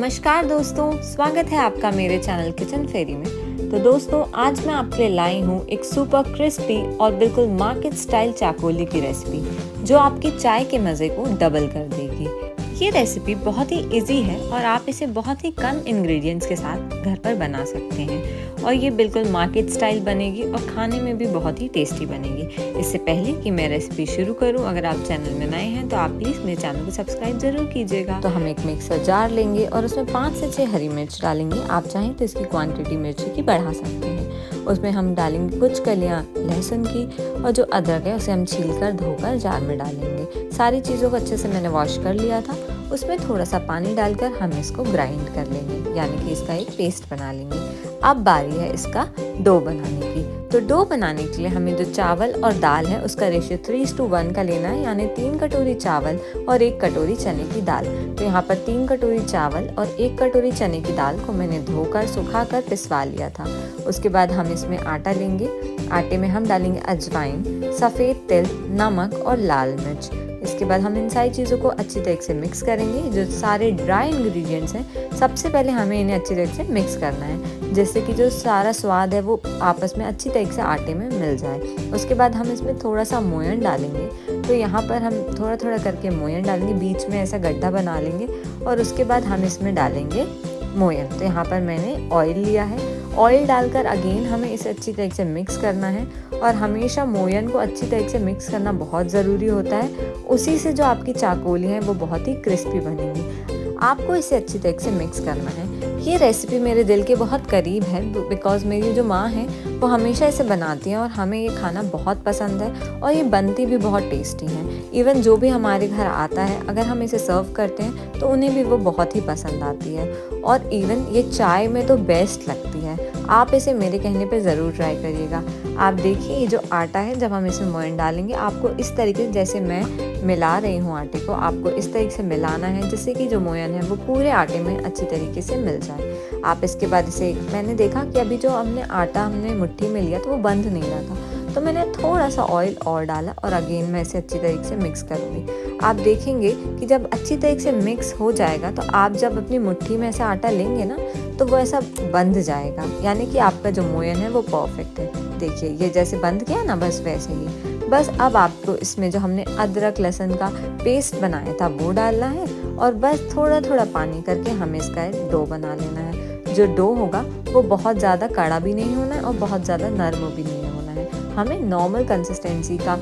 नमस्कार दोस्तों, स्वागत है आपका मेरे चैनल किचन फेरी में। तो दोस्तों, आज मैं आपके लिए लाई हूँ एक सुपर क्रिस्पी और बिल्कुल मार्केट स्टाइल चाकोली की रेसिपी जो आपकी चाय के मज़े को डबल कर देगी। ये रेसिपी बहुत ही इजी है और आप इसे बहुत ही कम इंग्रेडिएंट्स के साथ घर पर बना सकते हैं और ये बिल्कुल मार्केट स्टाइल बनेगी और खाने में भी बहुत ही टेस्टी बनेगी। इससे पहले कि मैं रेसिपी शुरू करूं, अगर आप चैनल में नए हैं तो आप प्लीज़ मेरे चैनल को सब्सक्राइब जरूर कीजिएगा। तो हम एक मिक्सर जार लेंगे और उसमें 5 से 6 हरी मिर्च डालेंगे। आप चाहें तो इसकी क्वांटिटी मिर्ची की बढ़ा सकते हैं। उसमें हम डालेंगे कुछ कलियां लहसुन की और जो अदरक है उसे हम छीलकर धोकर जार में डालेंगे। सारी चीज़ों को अच्छे से मैंने वॉश कर लिया था। उसमें थोड़ा सा पानी डालकर हम इसको ग्राइंड कर लेंगे, यानी कि इसका एक पेस्ट बना लेंगे। अब बारी है इसका डो बनाने की। तो डो बनाने के लिए हमें जो चावल और दाल है उसका रेशियो 3:1 का लेना है, यानी 3 कटोरी चावल और 1 कटोरी चने की दाल। तो यहाँ पर 3 कटोरी चावल और 1 कटोरी चने की दाल को मैंने धोकर सुखाकर पिसवा लिया था। उसके बाद हम इसमें आटा लेंगे। आटे में हम डालेंगे अजवाइन, सफ़ेद तिल, नमक और लाल मिर्च। इसके बाद हम इन सारी चीज़ों को अच्छी तरीके से मिक्स करेंगे। जो सारे ड्राई इंग्रेडिएंट्स हैं, सबसे पहले हमें इन्हें अच्छी तरीके से मिक्स करना है, जिससे कि जो सारा स्वाद है वो आपस में अच्छी तरीके से आटे में मिल जाए। उसके बाद हम इसमें थोड़ा सा मोयन डालेंगे। तो यहाँ पर हम थोड़ा थोड़ा करके मोयन डालेंगे, बीच में ऐसा गड्ढा बना लेंगे और उसके बाद हम इसमें डालेंगे मोयन। तो यहाँ पर मैंने ऑयल लिया है। ऑयल डालकर अगेन हमें इसे अच्छी तरीके से मिक्स करना है और हमेशा मोयन को अच्छी तरीके से मिक्स करना बहुत ज़रूरी होता है। उसी से जो आपकी चाकोली है वो बहुत ही क्रिस्पी बनेगी। आपको इसे अच्छी तरीके से मिक्स करना है। ये रेसिपी मेरे दिल के बहुत करीब है, बिकॉज़ मेरी जो माँ है वो हमेशा इसे बनाती हैं और हमें ये खाना बहुत पसंद है और ये बनती भी बहुत टेस्टी है। इवन जो भी हमारे घर आता है, अगर हम इसे सर्व करते हैं तो उन्हें भी वो बहुत ही पसंद आती है और इवन ये चाय में तो बेस्ट लगती है। आप इसे मेरे कहने पे ज़रूर ट्राई करिएगा। आप देखिए, ये जो आटा है, जब हम इसमें मोयन डालेंगे आपको इस तरीके से, जैसे मैं मिला रही हूँ आटे को, आपको इस तरीके से मिलाना है जिससे कि जो मोयन है वो पूरे आटे में अच्छी तरीके से मिल जाए। आप इसके बाद इसे, मैंने देखा कि अभी जो हमने मुट्ठी में लिया तो वो बंद नहीं रहा था, तो मैंने थोड़ा सा ऑयल और डाला और अगेन मैं इसे अच्छी तरीके से मिक्स करूँगी। आप देखेंगे कि जब अच्छी तरीके से मिक्स हो जाएगा तो आप जब अपनी मुट्ठी में ऐसा आटा लेंगे ना तो वो ऐसा बंध जाएगा, यानी कि आपका जो मोयन है वो परफेक्ट है। देखिए, ये जैसे बंध गया ना, बस वैसे ही। बस अब आपको इसमें जो हमने अदरक लहसुन का पेस्ट बनाया था वो डालना है और बस थोड़ा थोड़ा पानी करके हमें इसका डो बना लेना है। जो डो होगा वो बहुत ज़्यादा कड़ा भी नहीं होना है और बहुत ज़्यादा नरम भी नहीं होना है। हमें नॉर्मल कंसिस्टेंसी का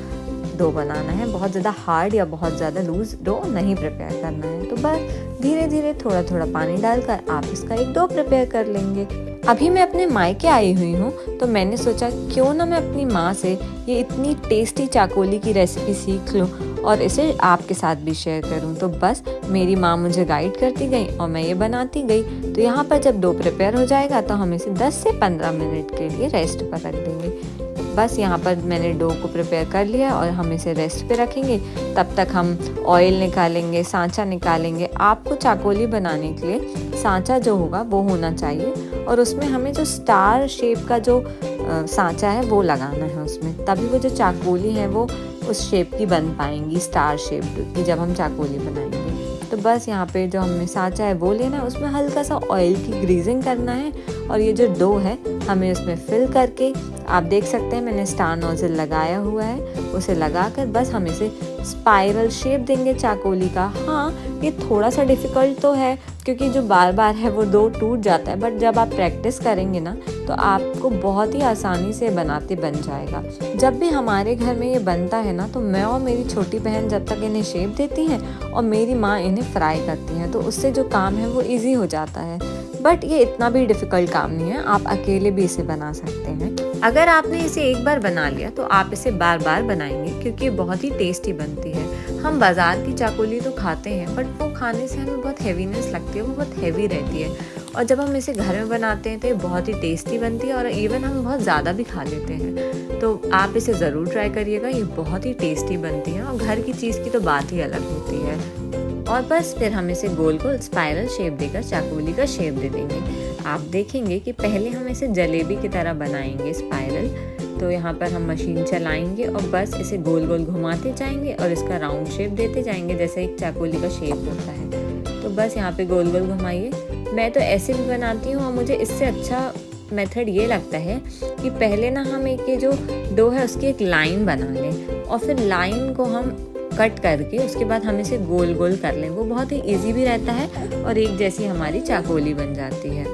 डो बनाना है, बहुत ज़्यादा हार्ड या बहुत ज़्यादा लूज डो नहीं प्रिपेयर करना है। तो बस धीरे धीरे थोड़ा थोड़ा पानी डालकर आप इसका एक डो प्रिपेयर कर लेंगे। अभी मैं अपने मायके आई हुई हूँ, तो मैंने सोचा क्यों ना मैं अपनी माँ से ये इतनी टेस्टी चाकोली की रेसिपी सीख लूँ और इसे आपके साथ भी शेयर करूँ। तो बस मेरी माँ मुझे गाइड करती गई और मैं ये बनाती गई। तो यहाँ पर जब डो प्रिपेयर हो जाएगा तो हम इसे 10 से 15 मिनट के लिए रेस्ट पर रख देंगे। बस यहाँ पर मैंने डो को प्रिपेयर कर लिया और हम इसे रेस्ट पे रखेंगे। तब तक हम ऑयल निकालेंगे, सांचा निकालेंगे। आपको चाकोली बनाने के लिए सांचा जो होगा वो होना चाहिए और उसमें हमें जो स्टार शेप का जो सांचा है वो लगाना है उसमें, तभी वो जो चाकोली है वो उस शेप की बन पाएंगी, स्टार शेप की, जब हम चाकोली बनाएंगे। तो बस यहाँ पे जो हमने सांचा है वो लेना है, उसमें हल्का सा ऑयल की ग्रीजिंग करना है और ये जो डो है हमें उसमें फिल करके, आप देख सकते हैं मैंने स्टार नोजल लगाया हुआ है, उसे लगाकर बस हम इसे स्पाइरल शेप देंगे चाकोली का। हाँ, ये थोड़ा सा डिफ़िकल्ट तो है क्योंकि जो बार बार है वो डो टूट जाता है, बट जब आप प्रैक्टिस करेंगे ना तो आपको बहुत ही आसानी से बनाते बन जाएगा। जब भी हमारे घर में ये बनता है ना तो मैं और मेरी छोटी बहन जब तक इन्हें शेप देती हैं और मेरी माँ इन्हें फ्राई करती हैं, तो उससे जो काम है वो ईजी हो जाता है। बट ये इतना भी डिफ़िकल्ट काम नहीं है, आप अकेले भी इसे बना सकते हैं। अगर आपने इसे एक बार बना लिया तो आप इसे बार बार बनाएंगे क्योंकि ये बहुत ही टेस्टी बनती है। हम बाज़ार की चाकोली तो खाते हैं बट वो खाने से हमें बहुत हैवीनेस लगती है, वो बहुत हैवी रहती है, और जब हम इसे घर में बनाते हैं तो ये बहुत ही टेस्टी बनती है और इवन हम बहुत ज़्यादा भी खा लेते हैं। तो आप इसे ज़रूर ट्राई करिएगा, ये बहुत ही टेस्टी बनती है और घर की चीज़ की तो बात ही अलग होती है। और बस फिर हम इसे गोल गोल स्पाइरल शेप देकर चाकोली का शेप दे देंगे। आप देखेंगे कि पहले हम इसे जलेबी की तरह बनाएंगे स्पाइरल। तो यहाँ पर हम मशीन चलाएंगे और बस इसे गोल गोल घुमाते जाएंगे और इसका राउंड शेप देते जाएंगे, जैसे एक चाकोली का शेप होता है। तो बस यहाँ पे गोल गोल घुमाइए। मैं तो ऐसे भी बनाती हूँ और मुझे इससे अच्छा मेथड ये लगता है कि पहले ना हम एक ये जो डो है उसकी एक लाइन बना लें और फिर लाइन को हम कट करके उसके बाद हम इसे गोल गोल कर लें। वो बहुत ही इजी भी रहता है और एक जैसी हमारी चाकोली बन जाती है।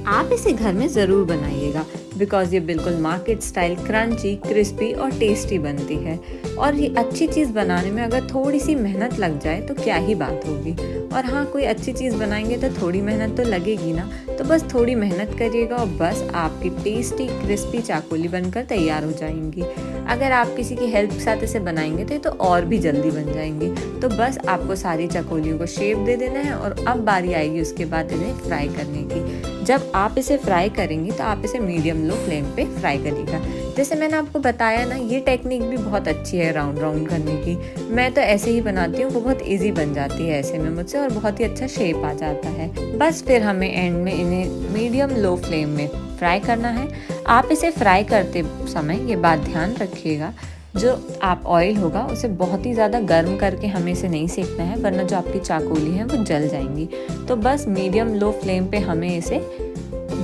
आप इसे घर में ज़रूर बनाइएगा बिकॉज़ ये बिल्कुल मार्केट स्टाइल क्रंची, क्रिस्पी और टेस्टी बनती है। और ये अच्छी चीज़ बनाने में अगर थोड़ी सी मेहनत लग जाए तो क्या ही बात होगी। और हाँ, कोई अच्छी चीज़ बनाएंगे तो थोड़ी मेहनत तो लगेगी ना, तो बस थोड़ी मेहनत करिएगा और बस आपकी टेस्टी क्रिस्पी चाकोली बनकर तैयार हो जाएंगी। अगर आप किसी की हेल्प के साथ इसे बनाएंगे तो ये तो और भी जल्दी बन जाएंगी। तो बस आपको सारी चाकोलियों को शेप दे देना है और अब बारी आएगी उसके बाद इन्हें फ्राई करने की। जब आप इसे फ्राई करेंगी तो आप इसे मीडियम लो फ्लेम पे फ्राई करिएगा। जैसे मैंने आपको बताया ना, ये टेक्निक भी बहुत अच्छी है राउंड राउंड करने की। मैं तो ऐसे ही बनाती हूँ, वो बहुत इजी बन जाती है ऐसे में मुझसे और बहुत ही अच्छा शेप आ जाता है। बस फिर हमें एंड में इन्हें मीडियम लो फ्लेम में फ्राई करना है। आप इसे फ्राई करते समय ये बात ध्यान रखिएगा, जो आप ऑयल होगा उसे बहुत ही ज़्यादा गर्म करके हमें इसे नहीं सेकना है, वरना जो आपकी चाकोली है वो जल जाएंगी। तो बस मीडियम लो फ्लेम पे हमें इसे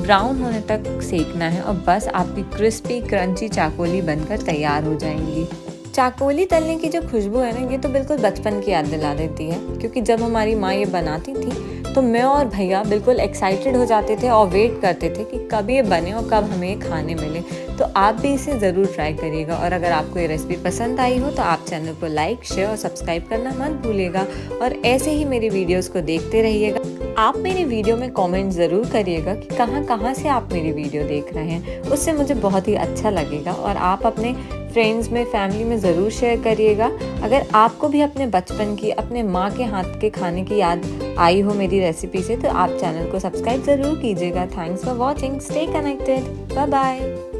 ब्राउन होने तक सेकना है और बस आपकी क्रिस्पी क्रंची चाकोली बनकर तैयार हो जाएंगी। चाकोली तलने की जो खुशबू है ना, ये तो बिल्कुल बचपन की याद दिला देती है, क्योंकि जब हमारी माँ ये बनाती थी तो मैं और भैया बिल्कुल एक्साइटेड हो जाते थे और वेट करते थे कि कब ये बने और कब हमें ये खाने मिले। तो आप भी इसे ज़रूर ट्राई करिएगा और अगर आपको ये रेसिपी पसंद आई हो तो आप चैनल को लाइक, शेयर और सब्सक्राइब करना मत भूलिएगा और ऐसे ही मेरी वीडियोस को देखते रहिएगा। आप मेरी वीडियो में कमेंट ज़रूर करिएगा कि कहाँ से आप मेरी वीडियो देख रहे हैं, उससे मुझे बहुत ही अच्छा लगेगा। और आप अपने फ्रेंड्स में, फैमिली में ज़रूर शेयर करिएगा। अगर आपको भी अपने बचपन की, अपने माँ के हाथ के खाने की याद आई हो मेरी रेसिपी से, तो आप चैनल को सब्सक्राइब ज़रूर कीजिएगा। Thanks for watching, stay connected, bye bye.